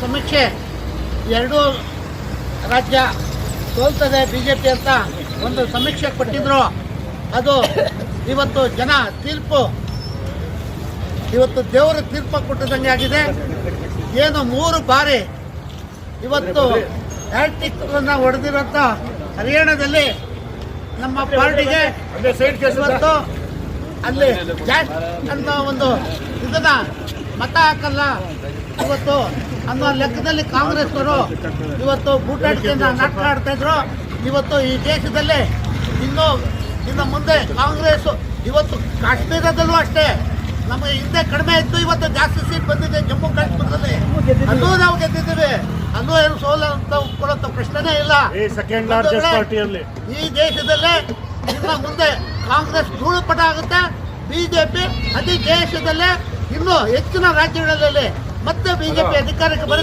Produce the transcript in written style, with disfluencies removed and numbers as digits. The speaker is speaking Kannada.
ಸಮೀಕ್ಷೆ ಎರಡೂ ರಾಜ್ಯ ಸೋಲ್ತದೆ ಬಿಜೆಪಿ ಅಂತ ಒಂದು ಸಮೀಕ್ಷೆ ಕೊಟ್ಟಿದ್ರು. ಅದು ಇವತ್ತು ಜನ ತೀರ್ಪು, ಇವತ್ತು ದೇವರ ತೀರ್ಪು ಕೊಟ್ಟಿದ್ದಂಗೆ ಆಗಿದೆ. ಏನು 3 ಬಾರಿ ಇವತ್ತು ಹ್ಯಾಟ್ರಿಕ್ಗಳನ್ನು ಹೊಡೆದಿರೋಂಥ ಹರಿಯಾಣದಲ್ಲಿ ನಮ್ಮ ಪಾರ್ಟಿಗೆ ಇವತ್ತು ಅಲ್ಲಿ ಜಾಸ್ಟ್ ಅನ್ನೋ ಒಂದು ಇದನ್ನ ಮತ ಹಾಕಲ್ಲ ಇವತ್ತು ಅನ್ನೋ ಲೆಕ್ಕದಲ್ಲಿ ಕಾಂಗ್ರೆಸ್ನವರು ಇವತ್ತು ಬೂಟಾಟಿಕೆಯನ್ನು ನಾಟಕ ಆಡ್ತಾ ಇದ್ರು. ಇವತ್ತು ಈ ದೇಶದಲ್ಲಿ ಇನ್ನು ಮುಂದೆ ಕಾಂಗ್ರೆಸ್ ಇವತ್ತು ಕಾಶ್ಮೀರದಲ್ಲೂ ಅಷ್ಟೇ ನಮಗೆ ಹಿಂದೆ ಕಡಿಮೆ ಇತ್ತು, ಇವತ್ತು ಜಾಸ್ತಿ ಸೀಟ್ ಬಂದಿದೆ. ಜಮ್ಮು ಕಾಶ್ಮೀರದಲ್ಲಿ ಅಲ್ಲೂ ನಾವು ಗೆದ್ದಿದ್ದೀವಿ, ಅಲ್ಲೂ ಏನು ಸೋಲು ಅಂತ ಕೊಡೋಂಥ ಪ್ರಶ್ನೆನೇ ಇಲ್ಲ. ಈ ದೇಶದಲ್ಲೇ ಇನ್ನು ಮುಂದೆ ಕಾಂಗ್ರೆಸ್ ಧೂಳುಪಟ ಆಗುತ್ತೆ. ಬಿಜೆಪಿ ಅತಿ ದೇಶದಲ್ಲೇ ಇನ್ನೂ ಹೆಚ್ಚಿನ ರಾಜ್ಯಗಳಲ್ಲಿ ಮತ್ತೆ ಬಿಜೆಪಿ ಅಧಿಕಾರಕ್ಕೆ ಬರುತ್ತೆ.